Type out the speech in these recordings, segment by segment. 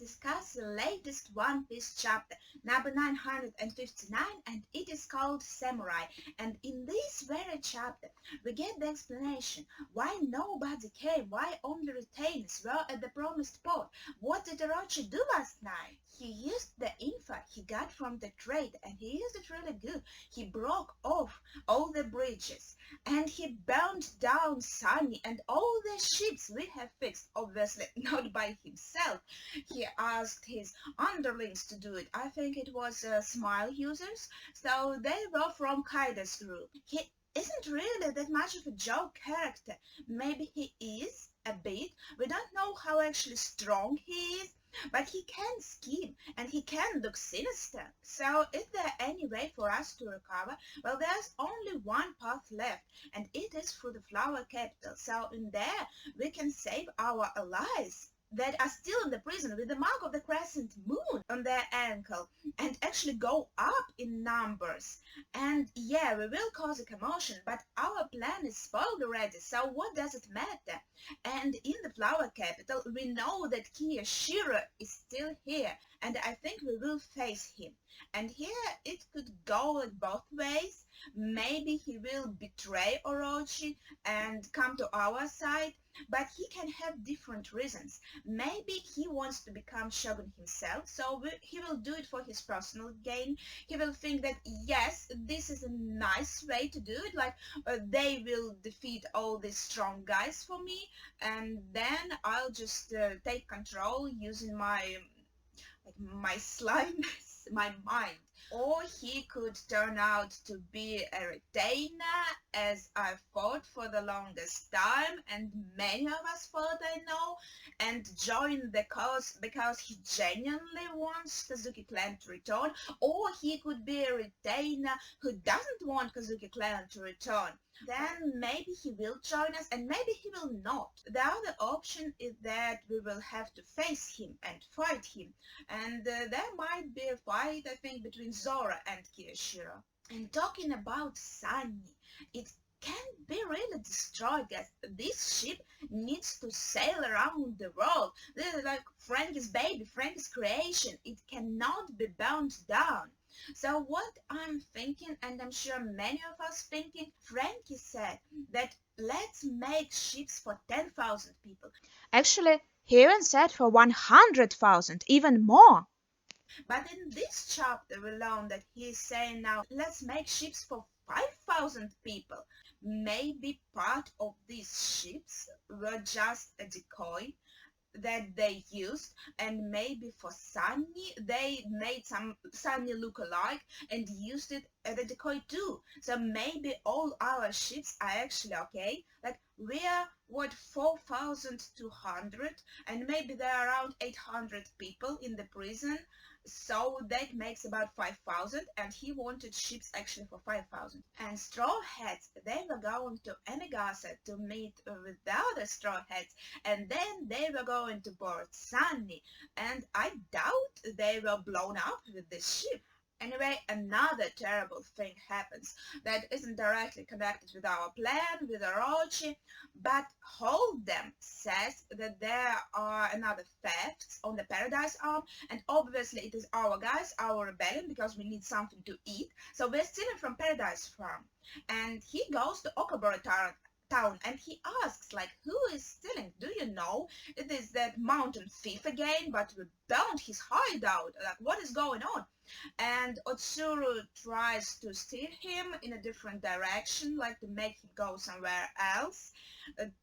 discuss the latest One Piece chapter, number 959, and it is called Samurai. And in this very chapter, we get the explanation why nobody came, why only retainers were at the promised port. What did Orochi do last night? He used the info he got from the trade, and he used it really good. He broke off all the bridges, and he burned down Sunny and all the ships we have fixed, obviously not by himself. He asked his underlings to do it. I think it was Smile users, so they were from Kaido's group. He isn't really that much of a joke character. Maybe he is a bit. We don't know how actually strong he is, but he can scheme and he can look sinister. So is there any way for us to recover? Well, there's only one path left, and it is through the Flower Capital. So in there we can save our allies that are still in the prison with the mark of the crescent moon on their ankle and actually go up in numbers. And yeah, we will cause a commotion, but our plan is spoiled already, so what does it matter? And in the Flower Capital, we know that Kiyashiro is still here, and I think we will face him. And here it could go like both ways. Maybe he will betray Orochi and come to our side, but he can have different reasons. Maybe he wants to become Shogun himself, so he will do it for his personal gain. He will think that, yes, this is a nice way to do it, like they will defeat all these strong guys for me, and then I'll just take control using my slyness, my mind. Or he could turn out to be a retainer, as I thought for the longest time, and many of us thought, I know, and join the cause because he genuinely wants Kazuki clan to return. Or he could be a retainer who doesn't want Kazuki clan to return. Then maybe he will join us, and maybe he will not. The other option is that we will have to face him and fight him, and there might be a fight, I think, between Zora and Kiyashiro. And talking about Sunny, it can't be really destroyed, guys. This ship needs to sail around the world. This is like Frankie's baby, Frankie's creation. It cannot be burned down. So what I'm thinking, and I'm sure many of us thinking, Frankie said that let's make ships for 10,000 people. Actually, he even said for 100,000, even more. But in this chapter we learn that he's saying now, let's make ships for 5,000 people. Maybe part of these ships were just a decoy that they used, and maybe for Sunny they made some Sunny look alike and used it as a decoy too. So maybe all our ships are actually okay. Like we're what, 4,200, and maybe there are around 800 people in the prison, so that makes about 5,000, and he wanted ships actually for 5,000. And Straw Hats, they were going to Emigasa to meet with the other Straw Hats, and then they were going to board Sunny, and I doubt they were blown up with this ship. Anyway, another terrible thing happens that isn't directly connected with our plan, with Orochi, but Hold'em says that there are another thefts on the Paradise Arm, and obviously it is our guys, our rebellion, because we need something to eat, so we're stealing from Paradise Farm. And he goes to Okabura town and he asks, like, who is stealing? Do you know? It is that mountain thief again, but we burned his hideout. Like, what is going on? And Otsuru tries to steer him in a different direction, like to make him go somewhere else,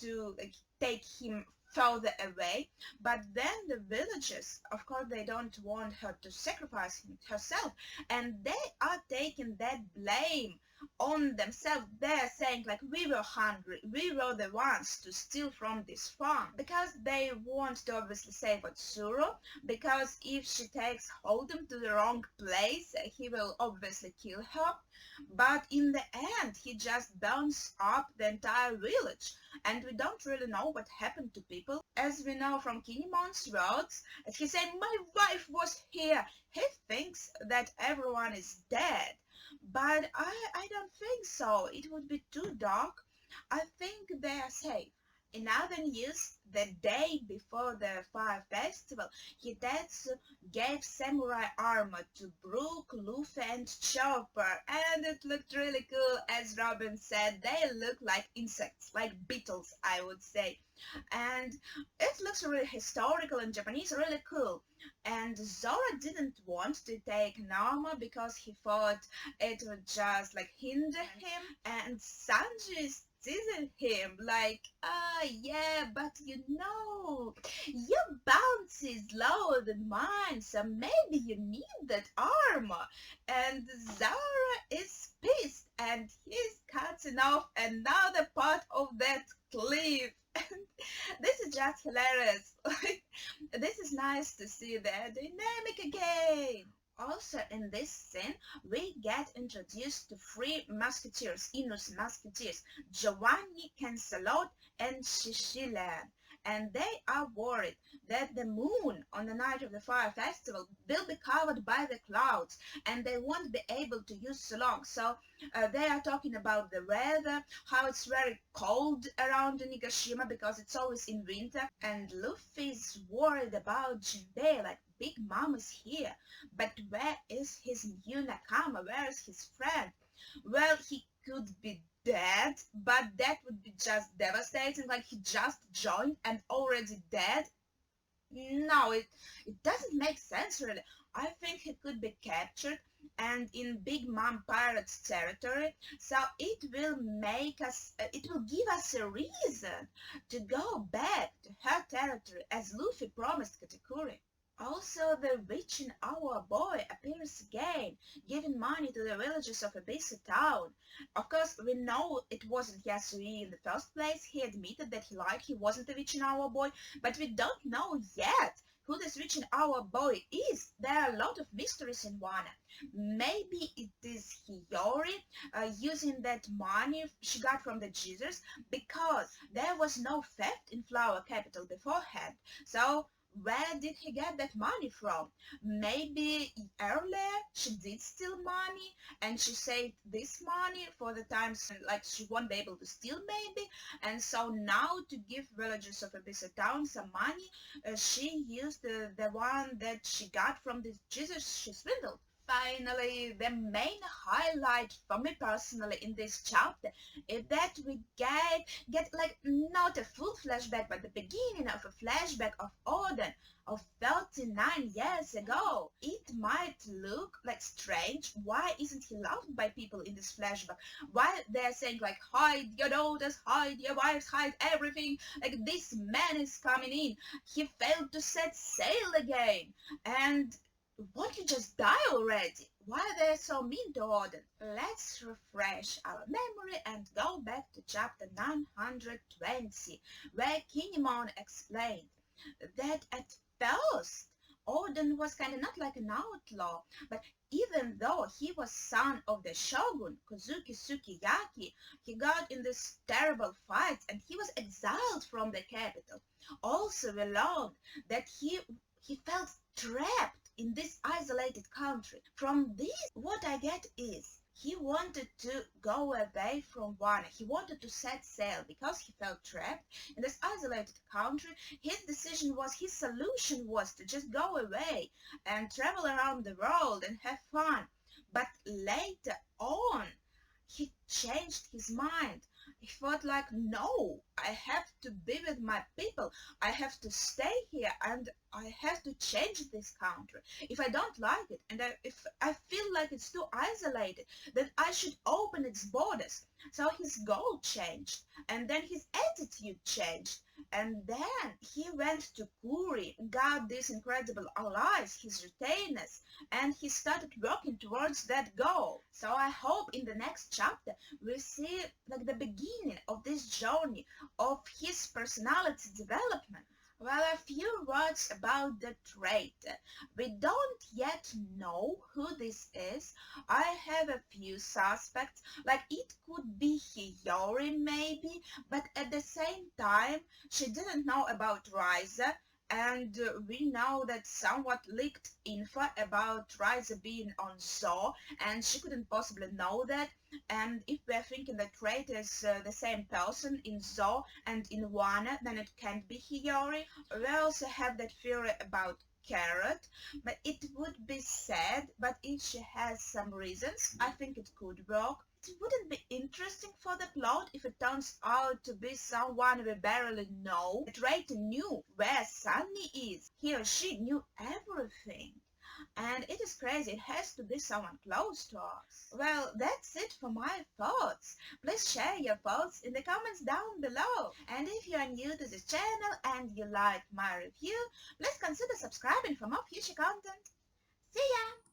to take him further away. But then the villagers, of course, they don't want her to sacrifice herself, and they are taking that blame on themselves. They're saying, like, we were hungry, we were the ones to steal from this farm, because they want to obviously save Otsuru, because if she takes Hold'em to the wrong place, he will obviously kill her. But in the end, he just burns up the entire village, and we don't really know what happened to people. As we know from Kinemon's words, as he said, my wife was here. He thinks that everyone is dead. But I don't think so. It would be too dark. I think they are safe. In other news, the day before the fire festival, Hitetsu gave samurai armor to Brook, Luffy, and Chopper, and it looked really cool. As Robin said, they look like insects, like beetles, I would say. And it looks really historical and Japanese, really cool. And Zoro didn't want to take an armor because he thought it would just like hinder him, and Sanji is teasing him like, yeah, but your bounce is lower than mine, so maybe you need that armor. And Zara is pissed and he's cutting off another part of that cliff. This is just hilarious. Like, this is nice to see their dynamic again. Also, in this scene, we get introduced to three musketeers, Inu's musketeers, Giovanni, Cancelot, and Sicilian. And they are worried that the moon on the night of the fire festival will be covered by the clouds and they won't be able to use Salong. So they are talking about the weather, how it's very cold around Nigashima because it's always in winter. And Luffy's worried about Jinbei, like Big Mom is here. But where is his new Nakama? Where is his friend? Well, he could be dead, but that would be just devastating, like he just joined and already dead. No, it doesn't make sense really. I think he could be captured and in Big Mom Pirates territory, so it will give us a reason to go back to her territory as Luffy promised Katakuri. Also, the rich in our boy appears again, giving money to the villagers of Abyssa town. Of course, we know it wasn't Yasui in the first place. He admitted that he wasn't a rich in our boy, but we don't know yet who this rich in our boy is. There are a lot of mysteries in Wano. Maybe it is Hiyori using that money she got from the Jesus because there was no theft in Flower Capital beforehand. So where did he get that money from? Maybe earlier she did steal money and she saved this money for the times like she won't be able to steal maybe. And so now to give villagers of Abyssa Town some money, she used the one that she got from the Jesus she swindled. Finally, the main highlight for me personally in this chapter is that we get like not a full flashback, but the beginning of a flashback of Odin of 39 years ago. It might look like strange. Why isn't he loved by people in this flashback? Why they're saying like, hide your daughters, hide your wives, hide everything. Like this man is coming in. He failed to set sail again. And won't you just die already? Why are they so mean to Odin? Let's refresh our memory and go back to chapter 920, where Kinemon explained that at first Odin was kind of not like an outlaw, but even though he was son of the shogun, Kozuki Sukiyaki, he got in this terrible fight and he was exiled from the capital. Also we learned that he felt trapped in this isolated country. From this, what I get is he wanted to go away from Wano. He wanted to set sail because he felt trapped in this isolated country. His solution was to just go away and travel around the world and have fun. But later on, he changed his mind. He felt like, no, I have to be with my people. I have to stay here and I have to change this country. If I don't like it and if I feel like it's too isolated, then I should open its borders. So his goal changed and then his attitude changed. And then he went to Kuri, got these incredible allies, his retainers, and he started working towards that goal. So I hope in the next chapter we see like the beginning of this journey of his personality development. Well, a few words about the traitor. We don't yet know who this is. I have a few suspects, like it could be Hiyori maybe, but at the same time, she didn't know about Ryza, and we know that somewhat leaked info about Riza being on Zoe, and she couldn't possibly know that. And if we're thinking that Crate is the same person in Zoe and in Wano, then it can't be Hiyori. We also have that theory about Carrot, but it would be sad, but if she has some reasons, I think it could work. It wouldn't be interesting for the plot if it turns out to be someone we barely know. That Rate knew where Sunny is. He or she knew everything. And it is crazy, it has to be someone close to us. Well, that's it for my thoughts. Please share your thoughts in the comments down below. And if you are new to this channel and you like my review, please consider subscribing for more future content. See ya!